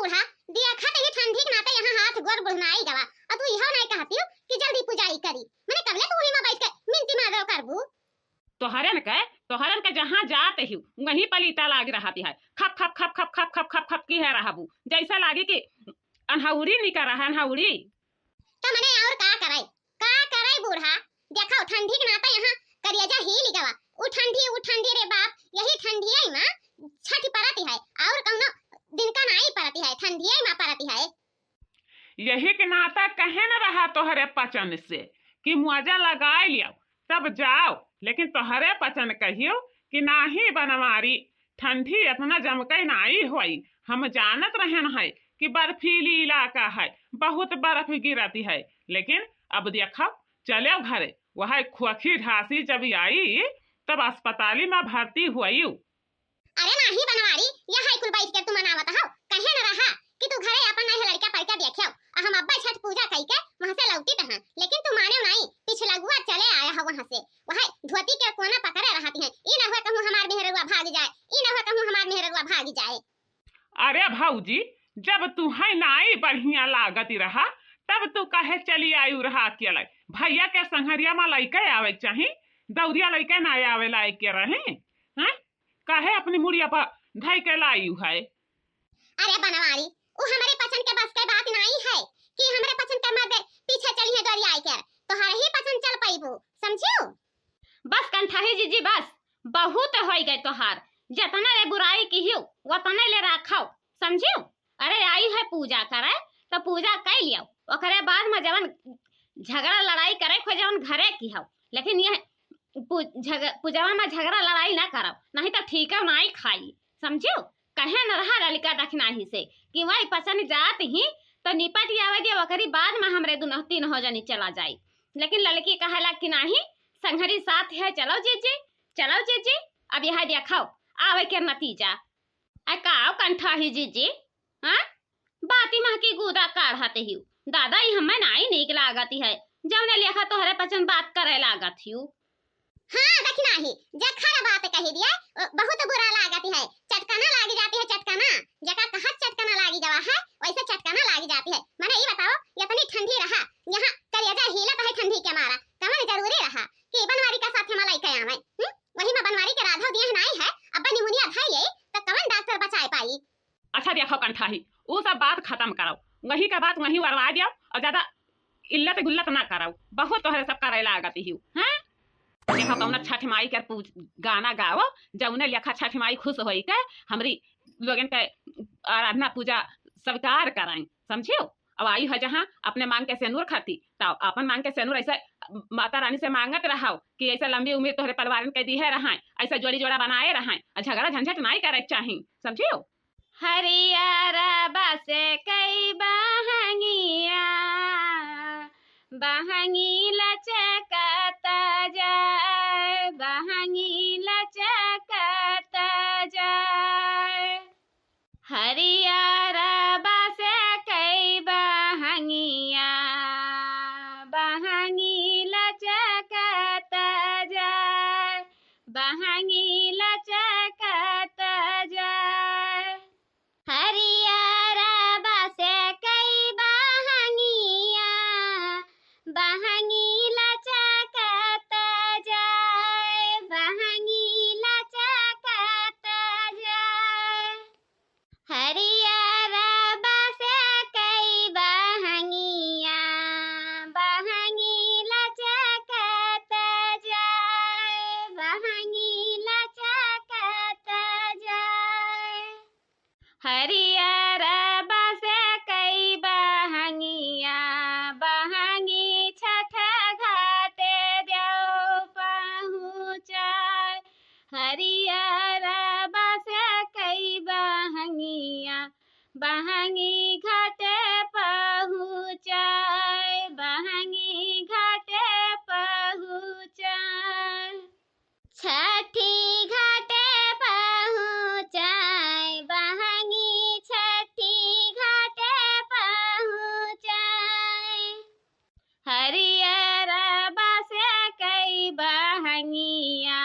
बूढ़ा दिया खत ही ठंडी के नाते यहाँ हाथ गोर बुढ़नाई गवा और तू इहो नहीं कहती कि जल्दी पूजाई करी मैंने कबले तू ही में बैठ के मिनती मारो करबू तोहरन के जहाँ जाते ही वहीं पलीता लाग रहती है खप खप खप खप खप खप खप खप की है रहबू जैसा लागे कि अनहौरी नहीं कर रहा है अनहौरी तो मैंने और का कराई बूढ़ा देखो ठंडी के नाते यहाँ करियाजा ही लिगवा उ ठंडी रे बाप यही ठंडी है मां छठ परती है और कौनो दिन का नहीं परती है ठंडी है मां परती है यही के नाता कहे न रहा तोहरे पचन से कि मुआवजा लगा लियो तब जाओ लेकिन तोहरे पचन कहियो कि नाही बनवारी ठंडी इतना जमके नहीं हुई हम जानत रहन है कि बर्फीली इलाका है बहुत बर्फ गिरती है लेकिन अब देखो चले घरे वह खोखी ढासी जब आई तब अस्पताली में भर्ती हुई अरे नाही बनवारी यहाँ कुल बैठ के तू मनावत हो कहे न रहा कि तू घरे अपन नहीं लड़का पड़का देखियो हम अब्बा छठ पूजा कई के वहां से लौटी तहां लेकिन तू माने नहीं पिछला गुआ चले आया हो वहां से वह धोती के कोना पकड़े रहती है ई न हो कहूं हमार मेहररुआ भाग जाए ई न हो कहूं हमार मेहररुआ भाग जाए अरे भौजी जब तू है नाई बढ़िया लागती रहा तब तू कहे चली आयु रहा अकेले भैया के संघरिया में लइके आवे चाही दौरिया लइके ना आवे लायक के रहे हैं कहे अपनी मुड़िया पर धई के लायु है अरे बनवारी वो हमारे पसंद के बस के बात नहीं है कि हमारे पसंद के मर्द पीछे चली है दौरिया आई कर तो हर ही पसंद चल पाईबू समझियो बस कंठाही जीजी बस बहुत हो गए तोहार जतना ले बुराई किहियो वतने ले राखो समझियो अरे आई है पूजा करे तो पूजा कर लियो ओकरे बाद में जवन झगड़ा लड़ाई करे खो जवन घरे की हो लेकिन ये पूजवा में झगड़ा लड़ाई ना करो नहीं तो ठीक है नहीं खाई समझियो कहे न रहा लड़का दखना ही से कि वही पसंद जात ही तो निपट आवे दे ओकरी बाद में हमरे दुनो तीन हो जनी चला जाई लेकिन लड़की कहेला कि नहीं संघरी साथ है चलो जीजी अब यह देखो आवे के नतीजा अकाओ कंठाही जीजी हाँ बाती मह की गुदा काढ़ते ही दादा ही हमें नहीं नीक लागती है जौने लेखा तोहरे पसंद बात करे लागत ही हां दखना ही जखरा बात कही दिया बहुत बुरा लागती है चटकाना लागी जाती है चटकाना जका कहा चटकाना लागी जावा है वैसे चटकाना लागी जाती है माने ये बताओ इतनी ठंडी रहा यहाँ करियाजा हिलत है ठंडी के मारा कमन जरूरी रहा कि बनवारी का साथ मलाई के आवे वही में बनवारी के राधा दिया नहीं है अब निमोनिया भाई तो कमन डॉक्टर बचाए पाई अच्छा देखो कंठाही वो सब बात खत्म करो वही का बात वही वरवा दियो और ज्यादा इल्लत गुल्लत ना करो बहुत तोहरे सब करे लागती ही हैं देखो कौन छठ माई के गाना गाओ जौने लेखा छठ माई खुश होई के हमरी लोगन के आराधना पूजा स्वीकार कराएं समझियो अब आई है जहाँ अपने मांग के सेनूर खाती तो अपन मांग के सेनूर ऐसे माता रानी से मांगत रहो कि ऐसा लंबी उम्र तोहरे परिवार के दी है रहां ऐसा जोड़ी जोड़ा बनाए रहां झगड़ा झंझट नहीं करे चाहिए समझियो हरियारा बसे कई बहंगिया बहंगी लचकता जाए बहंगी लचकता जाए हरियारा बसे कई बहंगिया बहंगी लचकता जाए बहंगी लचकता जाए हरियारा बसे कई बहंगिया बहंगी लचकता जाए बहंगी लचकता जाए हरियारा बसे कई बहंगिया बहंगी लचकता जाए बहंगी लचकता जाए हरियारा बसे कई बहंगिया बहंगी छठ घाटे देव पहुँचाए हरियारा बसे कई बहंगिया बहंगी घाटे पहुँचाए बहंगी घाटे पहुँचाए छठी घाटे पहुँचाए बहंगी छठी घाटे पहुँचाए हरियारा बसे कई बहंगिया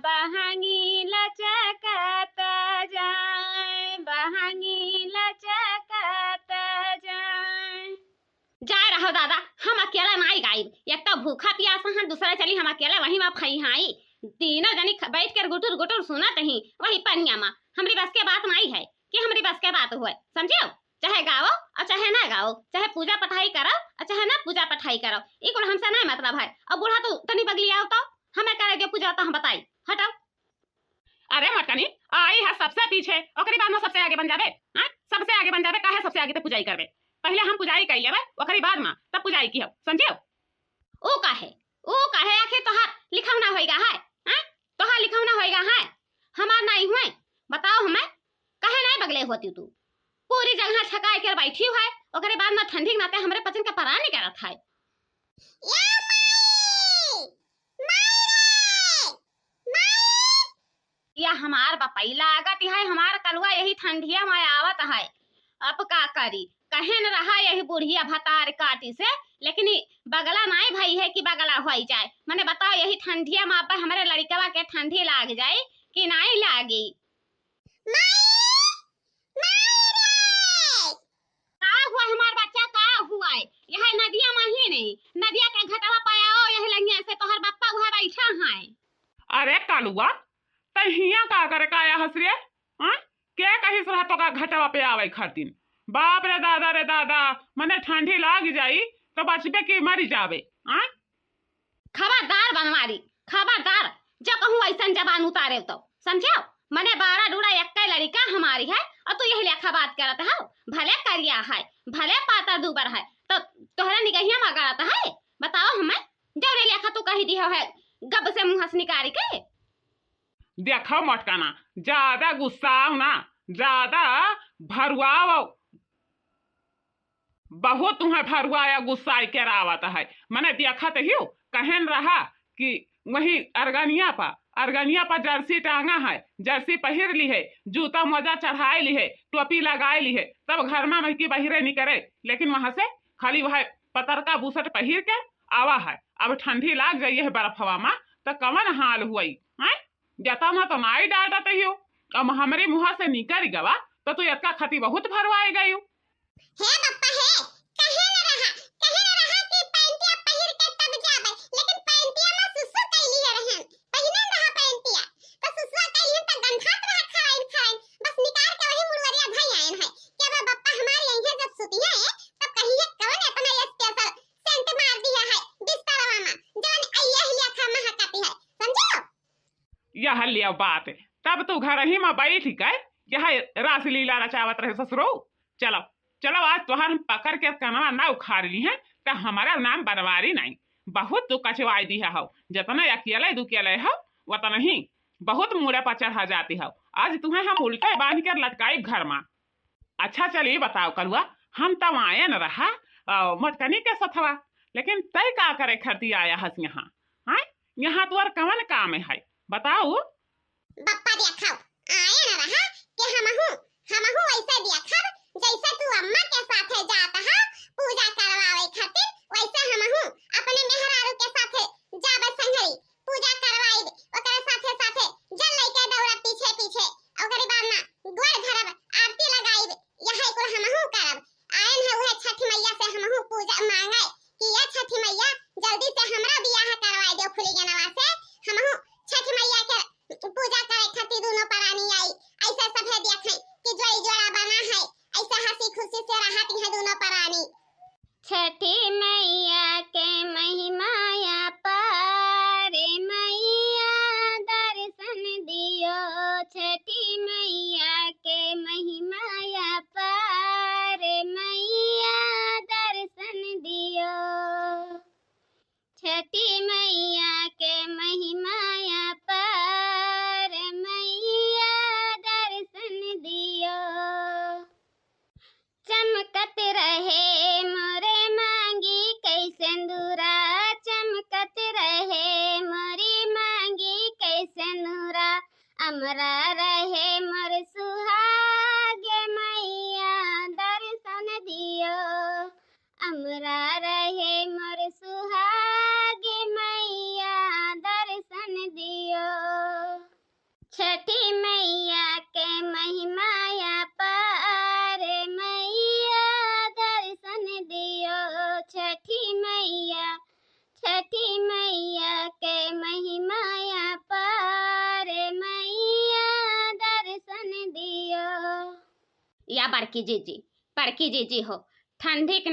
बहंगी लचकता जाए बहंगी लचक हो दादा, हम अकेला नहीं गाई, एक तो भूखा प्यासा हन, दूसरा चली हम अकेला वही में खई हाई, तीनों जनी बैठ कर गुटुर गुटुर सुनत ही वही पनिया में। हमरी बस के बात नहीं है कि हमरी बस के बात हुए, समझियो। चाहे गाओ और चाहे ना गाओ, चाहे पूजा पठाई करो और चाहे ना पूजा पठाई करो, ई कुल हमसे नहीं मतलब है। अब बूढ़ा तो तनी बगली आओ तो हमें करे जो पूजा तो हम बताई, हटाओ। अरे मटकनी आई है सबसे पीछे, ओकरी बाद में सबसे आगे बन जावे। हां सबसे आगे बन जावे, काहे सबसे आगे तो पूजाई करबे। पहले हम पूजाई कर लेबे, ओकरी बाद में तब पूजाई की हो, समझियो। ओ काहे आखिर तोहार लिखौना होएगा है, हैं? तोहार लिखौना होएगा है, हमार नहीं हुए। बताओ हमें काहे नहीं बगले होती तू? पूरी जगह छकाए कर बैठी है, ओकरे बाद में ठंडी नाते हमरे पचन का परा नहीं करत है। या हमार बपई लागत है, हमार कलुआ यही ठंडिया में आवत है। अब का करी, कहे न रहा यही बुढ़िया भतार काटी से, लेकिन बगला नहीं भाई है कि बगला हो जाए। मैंने बताओ यही ठंडिया में अब हमारे लड़कवा के ठंडी लाग जाए कि नहीं लागी? का हुआ हमार बच्चा, का हुआ है? यह नदिया में ही नहीं, नदिया के घटवा पायाओ यही लंगिया से तोहर बप्पा हुआ बैठा है। अरे कालुआ तहिया का करे का आया हंस रे? हां के कहिस रहा तो का घटवा पे आवे खातिन? बाप रे दादा, मने ठंडी लाग जाई तो बचबे की मरी जावे। हां खबरदार बनवारी, खबरदार, जब कहूँ ऐसा जबान उतारे तो समझो। मने बारा डूड़ा एक लड़का हमारी है और तू यही लेखा बात करत है। भले करिया है, भले पाता दूबर है, तो तोहरा निगहिया में करत है। बताओ हमें जो रे लेखा तू कही दिया है गब से मुंह निकारी के। देखो मटकाना, ज्यादा गुस्साओ ना, ज्यादा भरुआओ, बहुत तुम्हें भरुआया गुस्सा के रावत है। मैंने देखा तो ही कहन रहा कि वही अर्गनिया पर जर्सी टांगा है, जर्सी पहिर ली है, जूता मोजा चढ़ाए ली है, टोपी लगाए ली है, तब घर में महकी बहिरे नहीं करे, लेकिन वहां से खाली वह पतरका बुसट पहिर के आवा है। अब ठंडी लाग जाइए है बर्फवा में तो कवन हाल हुई है? जता में तो नाई डालत ही हो, अब हमारे मुँह से निकल गवा तो तू इतना खती बहुत भरवाए गई। हे बप्पा हे, कहे न रहा कि पैंटिया पहिर के तब जाबे, लेकिन पैंटिया में सुसु कैली है रहन, पहिने न रहा पैंटिया, तो सुसु कैली है तो गंधात रहा खाइन, बस निकाल के वही मुड़वरिया भाई आयन है, कि अब बप्पा हमारे यहीं जब सुती है, तब कहिए कौन अपना ये स्पेशल सेंट मार दिया है बिस्तरवा में, जवन अय्या ही लेखा महकती है, समझो? यह लिया बात है, तब तू घर ही में बैठ गए, यह रासलीला रचावत रहे ससुरो। चलो आज तुहार पकड़ के कनवा ना उखाड़ ली है तो हमारा नाम बनवारी नहीं। बहुत तू कचवाई दी है, जितना अकेले दुकेले हो उतना ही बहुत मुड़े पर चढ़ा जाती हो। आज तुम्हें हम उल्टे बांध कर लटकाई घर में। अच्छा चलिए बताओ कलुआ, हम तब आए न रहा मटकनी के सथवा, लेकिन तय का करे खरती आया हस यहाँ? हाँ यहाँ तुअर कवन काम है बताओ? बप्पा देखो आए न रहा कि हमहू ऐसा देखब जैसे तू अम्मा के साथे जाता है पूजा करवावे खातिर, वैसे हमहू अपने मेहरारू के साथे जाबे संगरी पूजा करवाई, ओकरे साथे जल लेके दौड़ा पीछे ओकरे बाद ना गोड़ धरब, आरती लगाई, यही कुल हमहू करब। आयन है उहे छठी मैया से हमहू पूजा मांगे कि ये छठी मैया जल्दी से हमरा बियाह करवाई दो फुलीगनवा से, हमहू छठी मैया के पूजा करे खातिर दोनों प्राणी आई, ऐसे सभे देखे कि जोड़ी जोड़ा बना है, ऐसा हंसी खुशी से रहती है दोनों प्राणी। छठी मैया के महिमा पार, मैया दर्शन दियो, छठी मैया के महिमा पार, मैया दर्शन दियो, छठी मैया के महिमा पार, मैया दर्शन दियो। चमकत रहे मोरे मांगी कैसे दूरा, चमकत रहे मोरी मांगी कैसे नूरा, अमरा रहे मोर सुहाग, मैया दर्शन दियो, अमरा रहे मोर सुहाग, मैया दर्शन दियो, छठी मैया के महिमा पार, मैया दर्शन दियो, छठी या बड़की जीजी हो। ठंडी के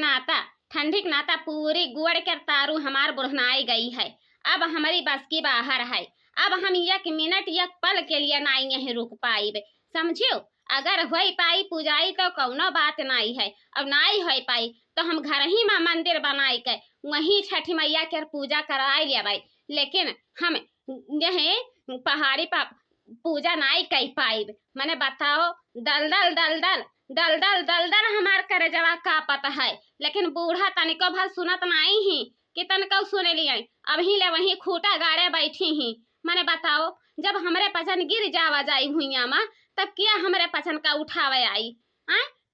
नाता पूरी गुड़ के तारू हमार बुढ़नाई गई है। अब हमारी बस की बाहर है। अब हम 1 मिनट 1 पल के लिए नहीं यहीं रुक पाई, समझियो। अगर हो पाई पूजाई तो कौनो बात नहीं है, अब नहीं हो पाई तो हम घर ही में मंदिर बनाई के वहीं छठी मैया के पूजा कराई लेबै। लेकिन हम यही पहाड़ी पर पूजा नहीं कर पाई। मैंने बताओ, दलदल दलदल दलदल दलदल हमार करे जवा का पता है। लेकिन बूढ़ा तनिको भर सुनत नहीं ही कि तनिको सुने लिए अभी ले वहीं खूटा गाड़े बैठी ही। मैंने बताओ, जब हमरे पचन गिर जावा जाई भुइया में तब क्या हमरे पचन का उठावे आई।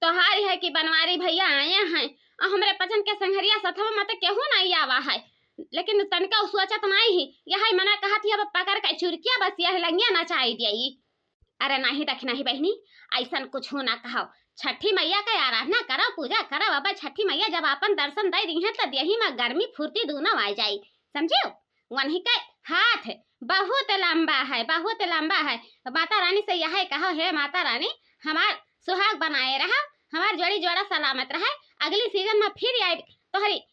तो हारी है कि बनवारी भैया आए हैं और हमरे पचन के संघरिया सथवा में तो केहू नहीं आवा है। लेकिन तनिका सोचत नहीं ही, यही मना कहा थी अब पकड़ के चुरकिया बस यह लंगिया नचाई दिया। अरे नहीं दखना ही बहनी, ऐसा कुछ हो ना कहो। छठी मैया का आराधना करो, पूजा करो। अब छठी मैया जब अपन दर्शन दे दी है तो यही में गर्मी फुर्ती दोनों आ जाई, समझियो। वहीं का हाथ बहुत लंबा है, बहुत लंबा है। माता रानी से यह कहो, हे माता रानी हमार सुहाग बनाए रहा, हमार जोड़ी जोड़ा सलामत रहे। अगली सीजन में फिर आए तोहरी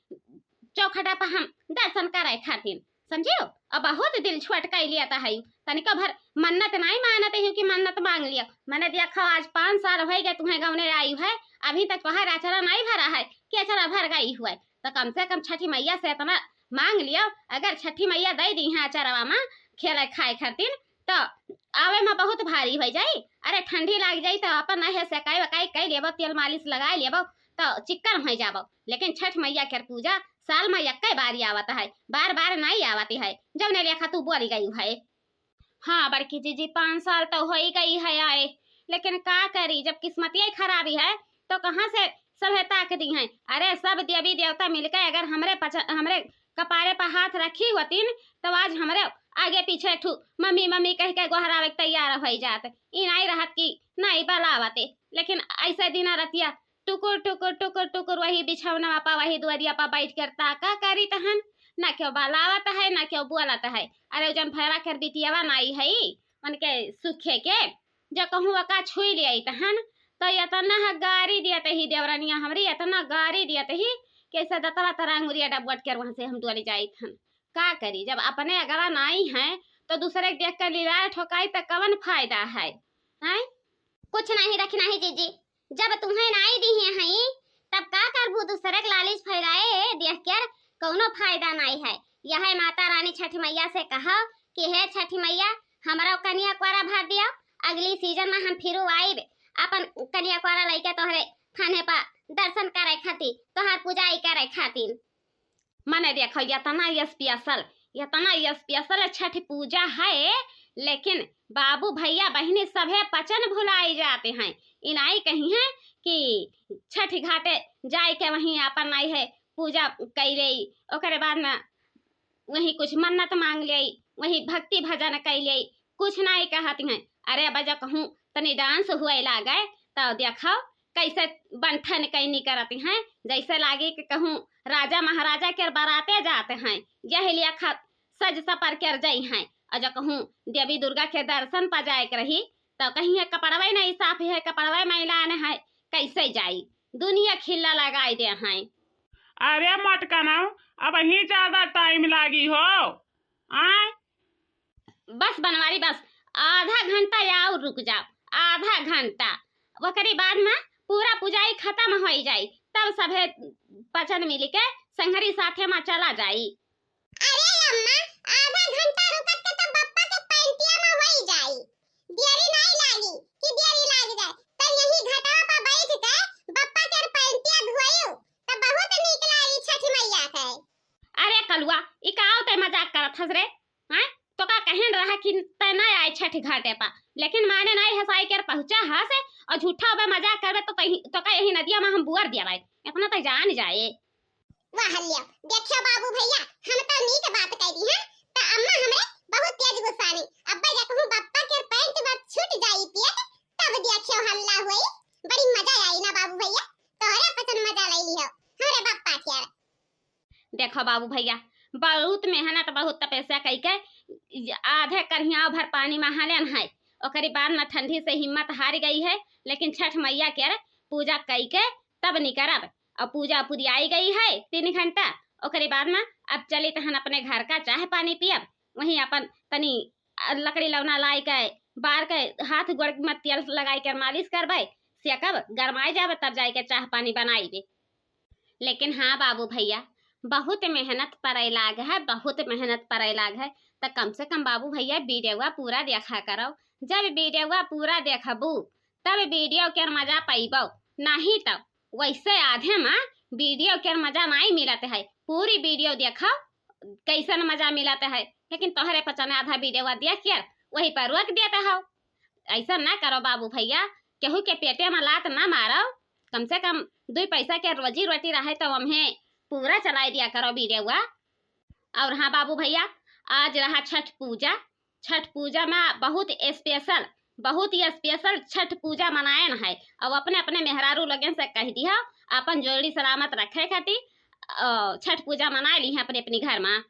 चौखटा पर हम दर्शन करे खातिर, समझियो। अब बहुत दिल छोट कर लिया था है। तनिका भर मन्नत नहीं मानते हो कि मन्नत मांग लिया। मैंने देखो आज 5 साल हो गए तुम्हें गाँव आई है, अभी तक तुम्हारा आचरा नहीं भरा है कि आचरा भर गई हुआ है। तो कम से कम छठी मैया से इतना मांग लिया। अगर छठी मैया दे दी है आचरवा में खेले खाए खातिर तो आवे में बहुत भारी हो जाए। अरे ठंडी लग जाए तो अपन नहीं सेकाई वकाई कई लेबो, तेल मालिश लगाई लेबो तो चिक्कन हो जाबो। लेकिन छठ मैया के पूजा साल में 1 बार आवता है, बार बार नहीं आवती है। जब ने लेखा तू बोली गई है। हाँ बड़की जीजी 5 साल तो हो ही गई है आए, लेकिन का करी, जब किस्मत ही खराबी है तो कहाँ से सब ताक दी है। अरे सब देवी देवता मिलकर अगर हमरे कपारे पर हाथ रखी होती तो आज हमरे आगे पीछे ठू मम्मी मम्मी कह के गोहरावे तैयार हो जाते। ई नहीं रहत की नहीं बलावते। लेकिन ऐसे दिन रतिया टुकुर टुकुर टुकुर टुकुर वही बिछौना पा वही दुआरिया पा बैठ कर ताका करी तहन ना क्यों बलावत है ना क्यों बोलत है। अरे जन भैरा कर बिटियावा नाई है उनके सुखे के जो कहूँ वका छुई लिया तहन तो इतना गारी दियत ही देवरनिया हमरी, इतना गारी दियत ही कैसे दतवा तरंगुरिया डबट कर वहां से हम डोली जाई थन। का करी, जब अपने अगला नाई है तो दूसरे के देख कर लीला ठोकाई तो कवन फायदा है। कुछ नहीं रखना है जीजी, जब तुम्हें नाई दी है तब का करबू दूसरे के लालिश फैलाए देख कर कौनो फायदा नहीं है। यह माता रानी छठी मैया से कहा कि हे छठी मैया हमारा कन्या क्वारा भर दिया, अगली सीजन में हम फिर आईब अपन कन्या क्वारा लेके तोहरे थाने पर दर्शन करे खातिर तोहर पूजाई करे खातिर। मने देखो इतना स्पेशल छठ पूजा है, लेकिन बाबू भैया बहनी सभे पचन भुलाई जाते हैं। इनाई कही है कि छठ घाटे जाए के वहीं अपन नहीं है पूजा कैले, ओकरे बाद में वही कुछ मन्नत मांग ले, वही भक्ति भजन कैले, कुछ नहीं कहती हैं। अरे बजा कहूँ तनी डांस हुए लागे तो देखो कैसे बंठन कैनी करती हैं, जैसे लागे कि कहूँ राजा महाराजा के बाराते जाते हैं। यही लिया सज सपर कर जाई हैं। और जो कहूँ देवी दुर्गा के दर्शन पर जाए रही तो कहीं है कपड़वे नहीं साफ है, कपड़वे मैलान है, कैसे जाई दुनिया खिल्ला लगाई दे हैं। अरे मटकना अब ही ज्यादा टाइम लागी हो। बस बनवारी बस आधा घंटा या और रुक जाओ, आधा घंटा वकरी बाद में पूरा पूजाई खत्म हो जाई, तब सभे पचन मिल के संघरी साथे में चला जाई। अरे अम्मा आधा घंटा रुकत के तो बप्पा के पैंटिया में होई जाई, देरी नहीं लागी कि देरी लाग जाए तो यही घाटवा पर बैठ के बप्पा के पैंटिया धोइयो तो बहुत नीक लागी छठी मैया के। अरे कलुआ ई का आवते मजाक करत हस रे, हैं तो का कहन रहा कि तय ना आए छठ घाटे पर, लेकिन माने नहीं हसाई कर पहुंचा हा से और झूठा बे मजाक करबे तो का यही नदिया में हम बुआर दिया भाई, इतना तो जान जाए। वाह लिया देखियो बाबू भैया हम तो नीक बात कह दी है तो अम्मा हमरे बहुत तेज गुस्सानी। अब्बा जा कहूं बप्पा के पैंट बात छूट जाई पियत तब देखियो हल्ला होई, बड़ी मजा आई ना बाबू भैया, तोहरे पसंद मजा ले लियो हमरे बप्पा के। देखो बाबू भैया बहुत मेहनत बहुत तपस्या कई के आधे कढ़िया भर पानी में हलन है, ओकरे बाद में ठंडी से हिम्मत हार गई है, लेकिन छठ मैया के पूजा कई के तब नहीं करब। और पूजा पूरी आई गई है 3 घंटा, ओकरे बाद में अब चली तहन अपने घर का चाय पानी पियब। वहीं अपन तनी लकड़ी लौना लाई के बार के हाथ गोड़ में तेल लगाई कर मालिश करबे, सेकब गरमाई जाब तब जाके के चाह पानी बनाइबे। लेकिन हाँ बाबू भैया, बहुत मेहनत पड़े लाग है, बहुत मेहनत पड़े लाग है। तो कम से कम बाबू भैया वीडियोवा पूरा देखा करो। जब वीडियोवा पूरा देखबू तब वीडियो के मजा पैबो, नहीं तो वैसे आधे में वीडियो के मजा नहीं मिलते है। पूरी वीडियो देखो कैसन मजा मिलता है, लेकिन तोहरे पचने आधा वीडियो देख कर वही पर रोक देते हो। ऐसा ना करो बाबू भैया, केहू के पेटे में लात ना मारो। कम से कम 2 पैसा के रोजी रोटी रहे तो हमें पूरा चला दिया करो वीडियोवा। और हाँ बाबू भैया, आज रहा छठ पूजा। छठ पूजा में बहुत ही स्पेशल छठ पूजा मनायन है। और अपने अपने मेहरारू लगन से कह दिया अपन जोड़ी सलामत रखे खातिर छठ पूजा मना ली है अपने अपने घर में।